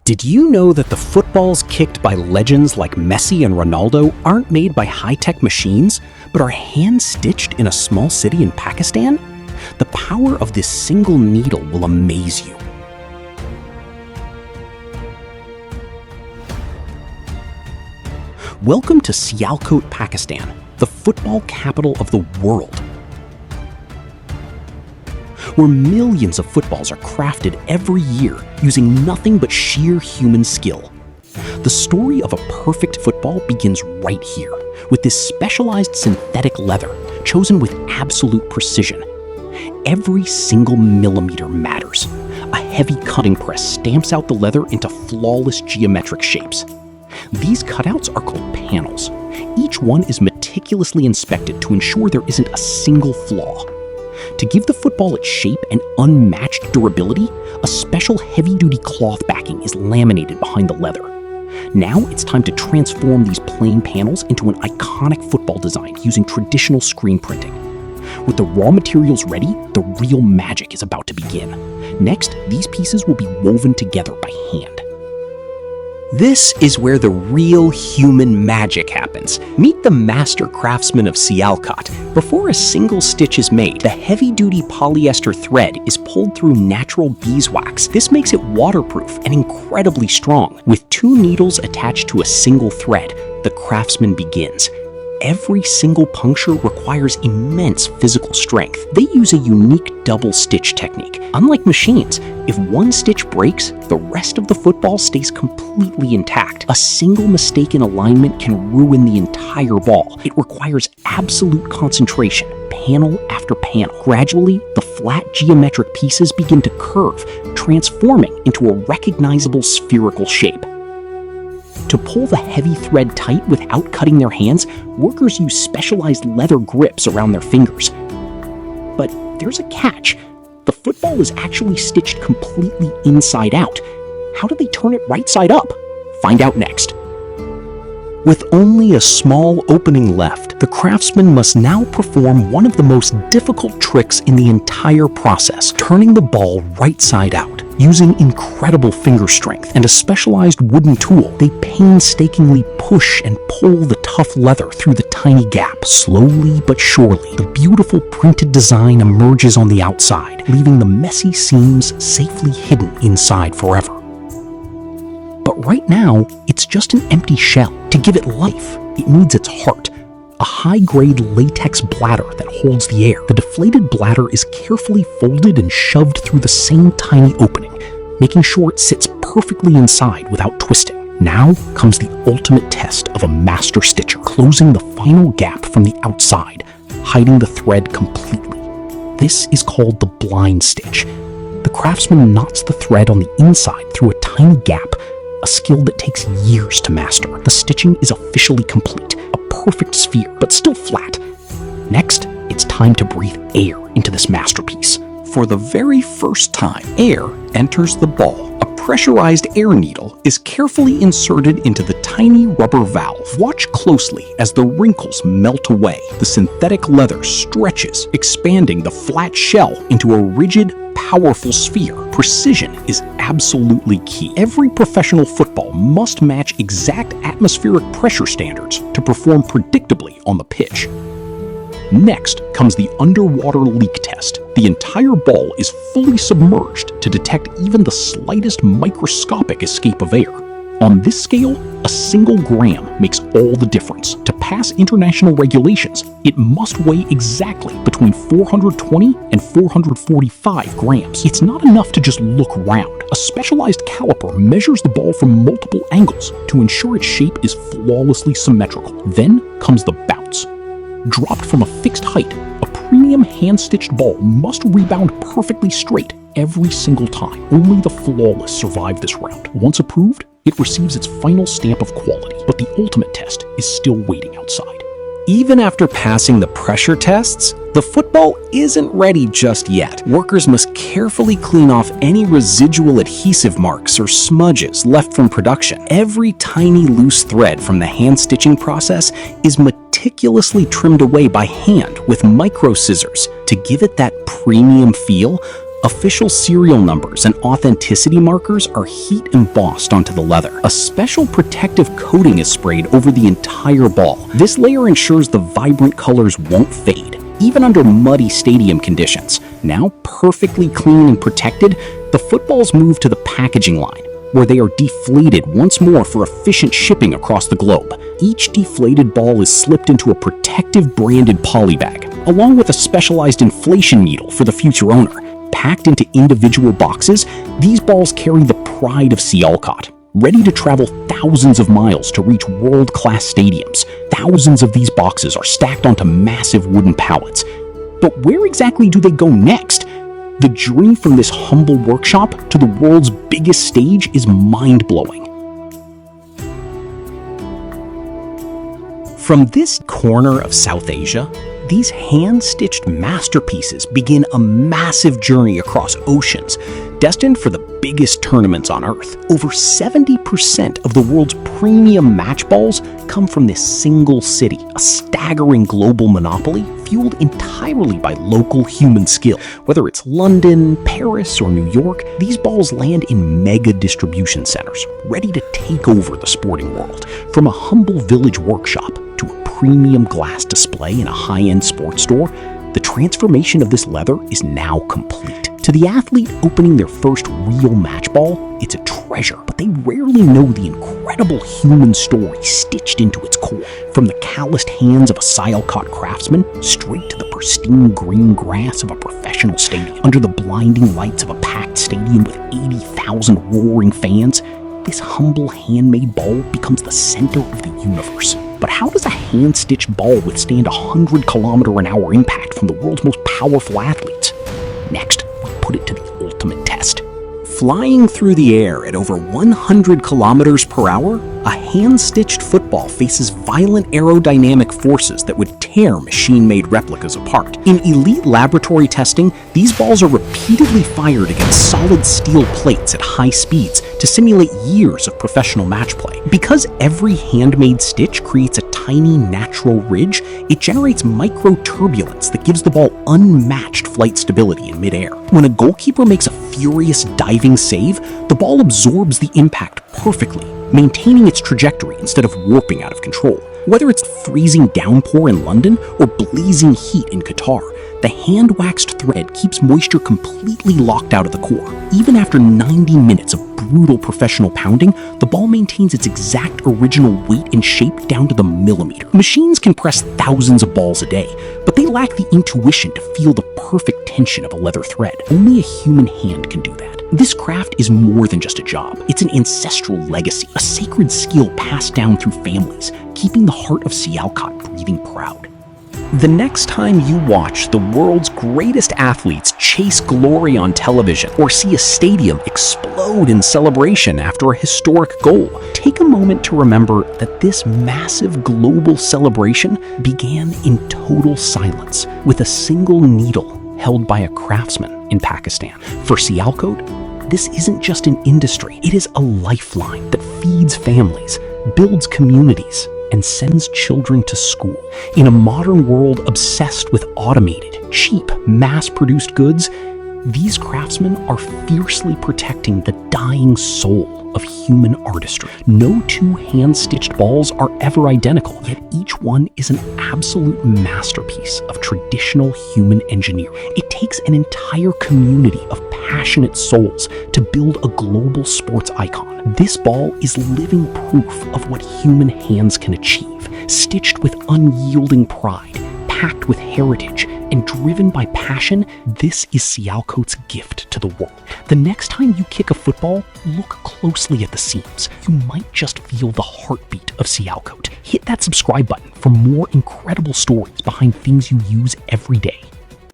Did you know that the footballs kicked by legends like Messi and Ronaldo aren't made by high-tech machines, but are hand-stitched in a small city in Pakistan? The power of this single needle will amaze you. Welcome to Sialkot, Pakistan, the football capital of the world, where millions of footballs are crafted every year using nothing but sheer human skill. The story of a perfect football begins right here, with this specialized synthetic leather chosen with absolute precision. Every single millimeter matters. A heavy cutting press stamps out the leather into flawless geometric shapes. These cutouts are called panels. Each one is meticulously inspected to ensure there isn't a single flaw. To give the football its shape and unmatched durability, a special heavy-duty cloth backing is laminated behind the leather. Now it's time to transform these plain panels into an iconic football design using traditional screen printing. With the raw materials ready, the real magic is about to begin. Next, these pieces will be woven together by hand. This is where the real human magic happens. Meet the master craftsman of Sialkot. Before a single stitch is made, the heavy-duty polyester thread is pulled through natural beeswax. This makes it waterproof and incredibly strong. With two needles attached to a single thread, the craftsman begins. Every single puncture requires immense physical strength. They use a unique double stitch technique. Unlike machines, if one stitch breaks, the rest of the football stays completely intact. A single mistake in alignment can ruin the entire ball. It requires absolute concentration, panel after panel. Gradually, the flat geometric pieces begin to curve, transforming into a recognizable spherical shape. To pull the heavy thread tight without cutting their hands, workers use specialized leather grips around their fingers. But there's a catch. The football is actually stitched completely inside out. How do they turn it right side up? Find out next. With only a small opening left, the craftsman must now perform one of the most difficult tricks in the entire process, turning the ball right side out. Using incredible finger strength and a specialized wooden tool, they painstakingly push and pull the tough leather through the tiny gap. Slowly but surely, the beautiful printed design emerges on the outside, leaving the messy seams safely hidden inside forever. But right now, it's just an empty shell. To give it life, it needs its heart. A high-grade latex bladder that holds the air. The deflated bladder is carefully folded and shoved through the same tiny opening, making sure it sits perfectly inside without twisting. Now comes the ultimate test of a master stitcher, closing the final gap from the outside, hiding the thread completely. This is called the blind stitch. The craftsman knots the thread on the inside through a tiny gap, a skill that takes years to master. The stitching is officially complete, a perfect sphere, but still flat. Next, it's time to breathe air into this masterpiece. For the very first time, air enters the ball. A pressurized air needle is carefully inserted into the tiny rubber valve. Watch closely as the wrinkles melt away. The synthetic leather stretches, expanding the flat shell into a rigid, powerful sphere. Precision is absolutely key. Every professional football must match exact atmospheric pressure standards to perform predictably on the pitch. Next comes the underwater leak test. The entire ball is fully submerged to detect even the slightest microscopic escape of air. On this scale, a single gram makes all the difference. To pass international regulations, it must weigh exactly between 420 and 445 grams. It's not enough to just look round. A specialized caliper measures the ball from multiple angles to ensure its shape is flawlessly symmetrical. Then comes the bounce. Dropped from a fixed height, a premium hand-stitched ball must rebound perfectly straight every single time. Only the flawless survive this round. Once approved, it receives its final stamp of quality, but the ultimate test is still waiting outside. Even after passing the pressure tests, the football isn't ready just yet. Workers must carefully clean off any residual adhesive marks or smudges left from production. Every tiny loose thread from the hand stitching process is meticulously trimmed away by hand with micro scissors. To give it that premium feel, Official serial numbers and authenticity markers are heat embossed onto the leather. A special protective coating is sprayed over the entire ball. This layer ensures the vibrant colors won't fade, even under muddy stadium conditions. Now perfectly clean and protected, the footballs move to the packaging line, where they are deflated once more for efficient shipping across the globe. Each deflated ball is slipped into a protective branded poly bag, along with a specialized inflation needle for the future owner. Packed into individual boxes, these balls carry the pride of Sialkot, ready to travel thousands of miles to reach world-class stadiums. Thousands of these boxes are stacked onto massive wooden pallets. But where exactly do they go next? The journey from this humble workshop to the world's biggest stage is mind-blowing. From this corner of South Asia, these hand-stitched masterpieces begin a massive journey across oceans, destined for the biggest tournaments on Earth. Over 70% of the world's premium match balls come from this single city, a staggering global monopoly fueled entirely by local human skill. Whether it's London, Paris, or New York, these balls land in mega distribution centers, ready to take over the sporting world. From a humble village workshop to a premium glass display in a high-end sports store, the transformation of this leather is now complete. To the athlete opening their first real match ball, it's a treasure, but they rarely know the incredible human story stitched into its core. From the calloused hands of a Sialkot craftsman, straight to the pristine green grass of a professional stadium. Under the blinding lights of a packed stadium with 80,000 roaring fans, this humble handmade ball becomes the center of the universe. But how does a hand-stitched ball withstand a 100-kilometer-an-hour impact from the world's most powerful athletes? Next, we put it to the ultimate test. Flying through the air at over 100 kilometers per hour, a hand-stitched football faces violent aerodynamic forces that would tear machine-made replicas apart. In elite laboratory testing, these balls are repeatedly fired against solid steel plates at high speeds to simulate years of professional match play. Because every handmade stitch creates a tiny natural ridge, it generates micro-turbulence that gives the ball unmatched flight stability in midair. When a goalkeeper makes a furious diving save, the ball absorbs the impact perfectly, maintaining its trajectory instead of warping out of control. Whether it's a freezing downpour in London or blazing heat in Qatar, the hand-waxed thread keeps moisture completely locked out of the core. Even after 90 minutes of brutal professional pounding, the ball maintains its exact original weight and shape down to the millimeter. Machines can press thousands of balls a day, but they lack the intuition to feel the perfect tension of a leather thread. Only a human hand can do that. This craft is more than just a job. It's an ancestral legacy, a sacred skill passed down through families, keeping the heart of Sialkot breathing proud. The next time you watch the world's greatest athletes chase glory on television or see a stadium explode in celebration after a historic goal, take a moment to remember that this massive global celebration began in total silence with a single needle held by a craftsman in Pakistan. For Sialkot, this isn't just an industry, it is a lifeline that feeds families, builds communities, and sends children to school. In a modern world obsessed with automated, cheap, mass-produced goods, these craftsmen are fiercely protecting the dying soul of human artistry. No two hand-stitched balls are ever identical, yet each one is an absolute masterpiece of traditional human engineering. It takes an entire community of passionate souls to build a global sports icon. This ball is living proof of what human hands can achieve, stitched with unyielding pride, packed with heritage, and driven by passion. This is Sialkot's gift to the world. The next time you kick a football, look closely at the seams. You might just feel the heartbeat of Sialkot. Hit that subscribe button for more incredible stories behind things you use every day.